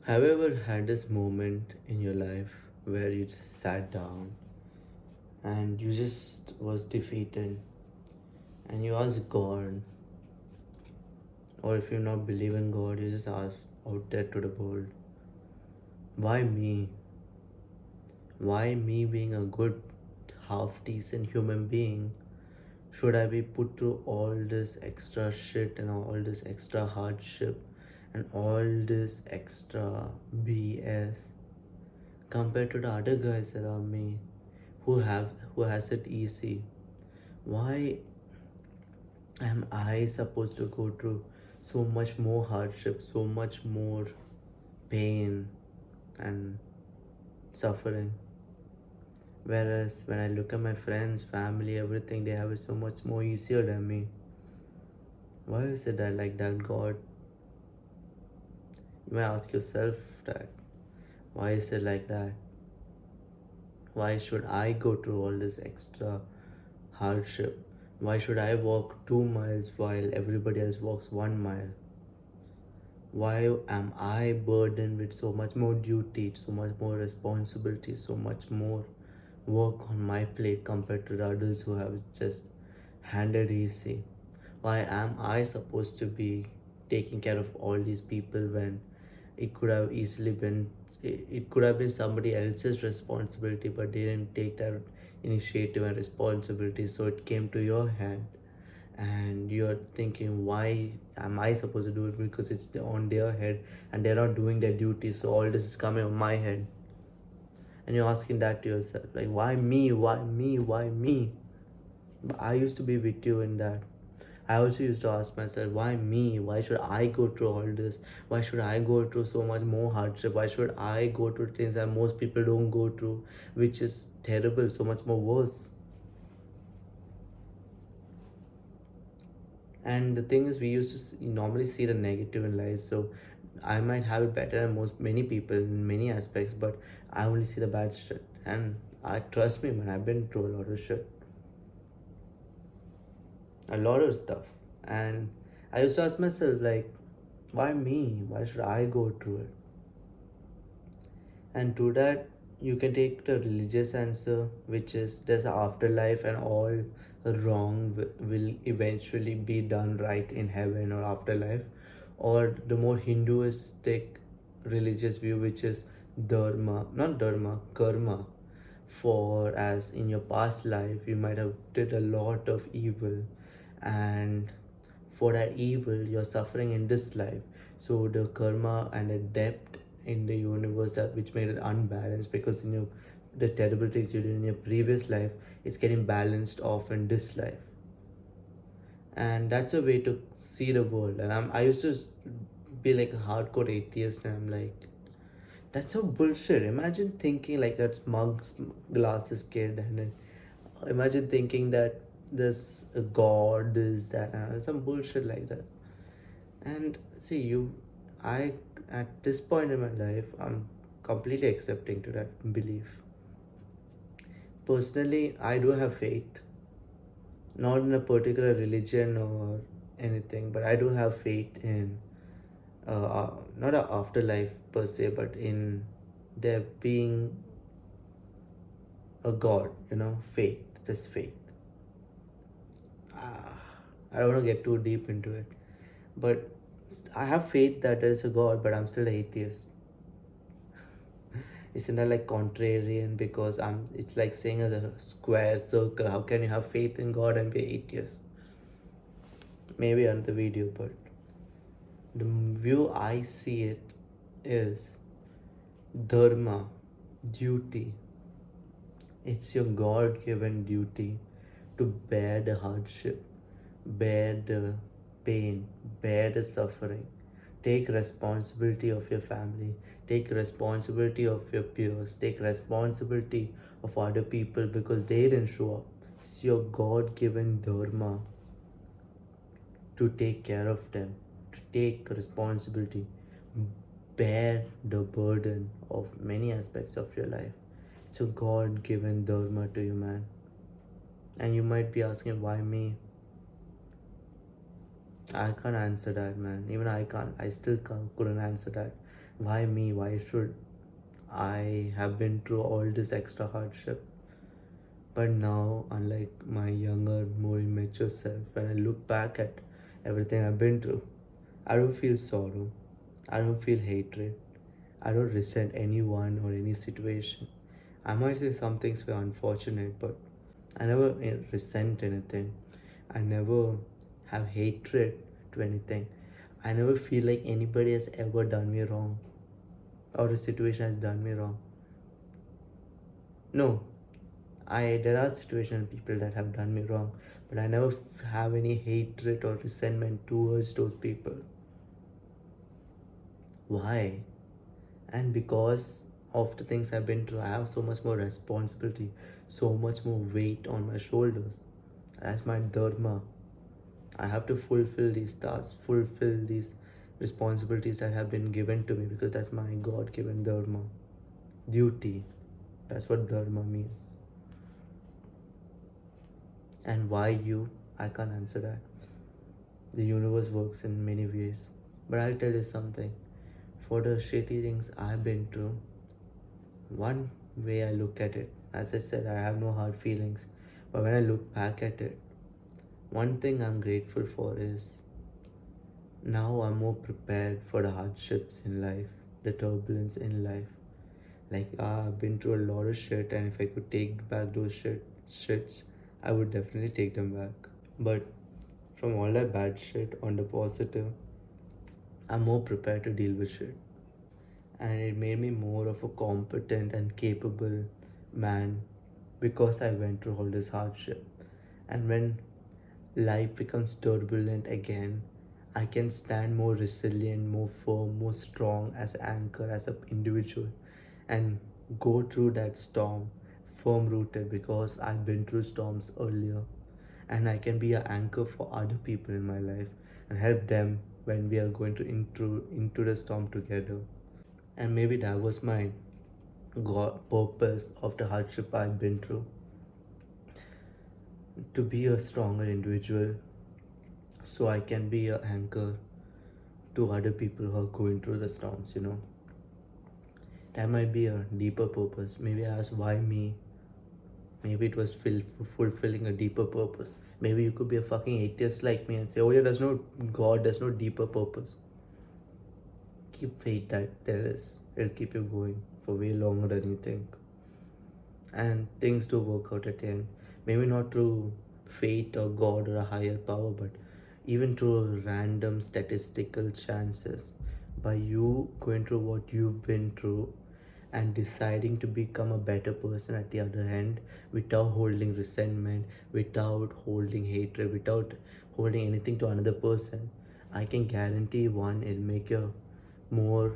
Have you ever had this moment in your life where you just sat down and you just was defeated and you asked God, or if you not believe in God, you just asked out there to the world, why me? Why me being a good, half decent human being? Should I be put through all this extra shit and all this extra hardship and all this extra BS compared to the other guys around me who has it easy? Why am I supposed to go through so much more hardship, so much more pain and suffering? Whereas when I look at my friends, family, everything, they have it so much more easier than me. Why is it that like that, God? You may ask yourself that. Why is it like that? Why should I go through all this extra hardship? Why should I walk 2 miles while everybody else walks 1 mile? Why am I burdened with so much more duty, so much more responsibility, so much more work on my plate compared to the others who have just handed easy? Why am I supposed to be taking care of all these people when it could have easily been it could have been somebody else's responsibility, but they didn't take that initiative and responsibility, so it came to your hand, and you're thinking, why am I supposed to do it? Because it's on their head and they're not doing their duty, so all this is coming on my head. And you're asking that to yourself, like, why me, why me, why me? But I used to be with you in that. I also used to ask myself, why me? Why should I go through all this? Why should I go through so much more hardship? Why should I go through things that most people don't go through, which is terrible, so much more worse? And the thing is, we used to normally see the negative in life, so I might have it better than most many people in many aspects, but I only see the bad shit. And I trust me, man, I've been through a lot of shit, a lot of stuff. And I used to ask myself, like, why me? Why should I go through it? And to that, you can take the religious answer, which is there's an afterlife and all wrong will eventually be done right in heaven or afterlife. Or the more Hinduistic religious view, which is dharma, not dharma, karma. For as in your past life, you might have did a lot of evil, and for that evil you're suffering in this life, so the karma and the depth in the universe that which made it unbalanced, because in your the terrible things you did in your previous life, it's getting balanced off in this life. And that's a way to see the world. And I used to be like a hardcore atheist, and I'm like, that's so bullshit. Imagine thinking like that smug glasses kid, and then imagine thinking that this god is that, some bullshit like that. And see, I, at this point in my life, I'm completely accepting to that belief. Personally, I do have faith, not in a particular religion or anything, but I do have faith in not a afterlife per se, but in there being a God, faith, just faith. Ah, I don't want to get too deep into it, but I have faith that there is a God, but I'm still an atheist. Isn't that like contrarian? Because it's like saying as a square circle. How can you have faith in God and be atheist? Maybe another video, but the view I see it is dharma, duty. It's your God given duty to bear the hardship, bear the pain, bear the suffering. Take responsibility of your family, take responsibility of your peers, take responsibility of other people because they didn't show up. It's your God given dharma to take care of them, to take responsibility, bear the burden of many aspects of your life. It's a God given dharma to you, man. And you might be asking, why me? I can't answer that, man. Even I can't. I still couldn't answer that. Why me? Why should I have been through all this extra hardship? But now, unlike my younger, more immature self, when I look back at everything I've been through, I don't feel sorrow, I don't feel hatred, I don't resent anyone or any situation. I might say some things were unfortunate, but I never resent anything. I never have hatred to anything. I never feel like anybody has ever done me wrong or a situation has done me wrong. No, I there are situations and people that have done me wrong, but I never have any hatred or resentment towards those people. Why? And because of the things I've been through, I have so much more responsibility, so much more weight on my shoulders. That's my dharma. I have to fulfill these tasks, fulfill these responsibilities that have been given to me because that's my God given dharma. Duty. That's what dharma means. And why you? I can't answer that. The universe works in many ways. But I'll tell you something. For the shitty things I've been through, one way I look at it, as I said, I have no hard feelings. But when I look back at it, one thing I'm grateful for is now I'm more prepared for the hardships in life, the turbulence in life. Like I've been through a lot of shit, and if I could take back those shits, I would definitely take them back. But from all that bad shit on the positive, I'm more prepared to deal with shit. And it made me more of a competent and capable man because I went through all this hardship. And when life becomes turbulent again, I can stand more resilient, more firm, more strong as an anchor, as an individual, and go through that storm firm rooted because I've been through storms earlier. And I can be an anchor for other people in my life and help them when we are going to into the storm together. And maybe that was my purpose of the hardship I've been through, to be a stronger individual so I can be an anchor to other people who are going through the storms. That might be a deeper purpose. Maybe I asked why me. Maybe it was fulfilling a deeper purpose. Maybe you could be a fucking atheist like me and say, oh yeah, there's no God, there's no deeper purpose. Keep faith that there is. It'll keep you going for way longer than you think. And things do work out at the end. Maybe not through fate or God or a higher power, but even through random statistical chances. By you going through what you've been through and deciding to become a better person at the other end without holding resentment, without holding hatred, without holding anything to another person, I can guarantee one, it'll make you more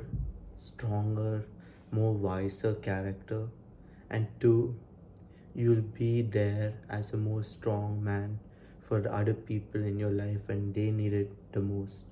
stronger, more wiser character, and two, you'll be there as a more strong man for the other people in your life when they need it the most.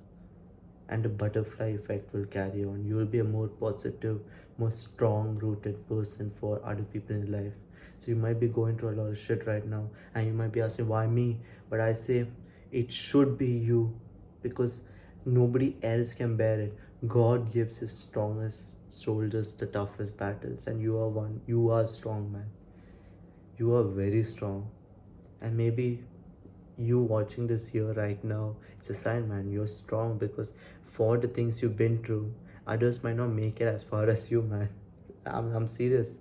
And the butterfly effect will carry on. You will be a more positive, more strong rooted person for other people in life. So you might be going through a lot of shit right now and you might be asking why me, but I say it should be you because nobody else can bear it. God gives his strongest soldiers the toughest battles, and you are one. You are strong, man. You are very strong. And maybe you watching this here right now, it's a sign, man. You're strong because for the things you've been through, others might not make it as far as you, man. I'm serious.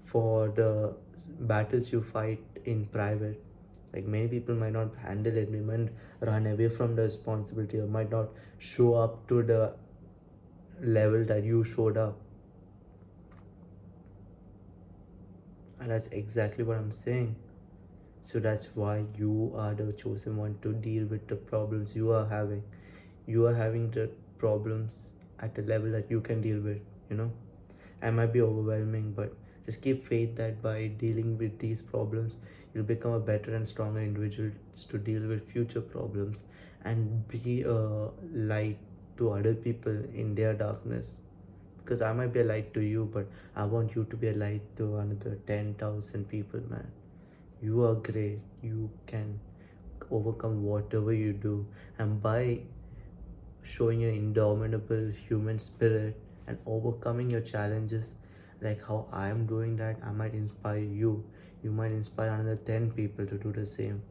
For the battles you fight in private, like many people might not handle it, they might run away from the responsibility or might not show up to the level that you showed up. And that's exactly what I'm saying. So that's why you are the chosen one to deal with the problems you are having. You are having the problems at a level that you can deal with. I might be overwhelming, but just keep faith that by dealing with these problems, you'll become a better and stronger individual to deal with future problems and be a light to other people in their darkness. Because I might be a light to you, but I want you to be a light to another 10,000 people, man. You are great. You can overcome whatever you do. And by showing your indomitable human spirit, and overcoming your challenges, like how I am doing that, I might inspire you. You might inspire another 10 people to do the same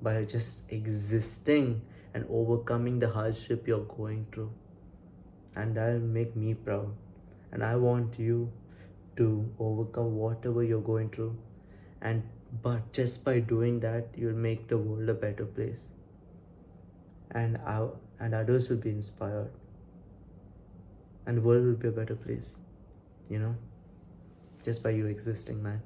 by just existing and overcoming the hardship you're going through. And that'll make me proud. And I want you to overcome whatever you're going through. And but just by doing that, you'll make the world a better place. And and others will be inspired. And the world will be a better place, you know, just by you existing, man.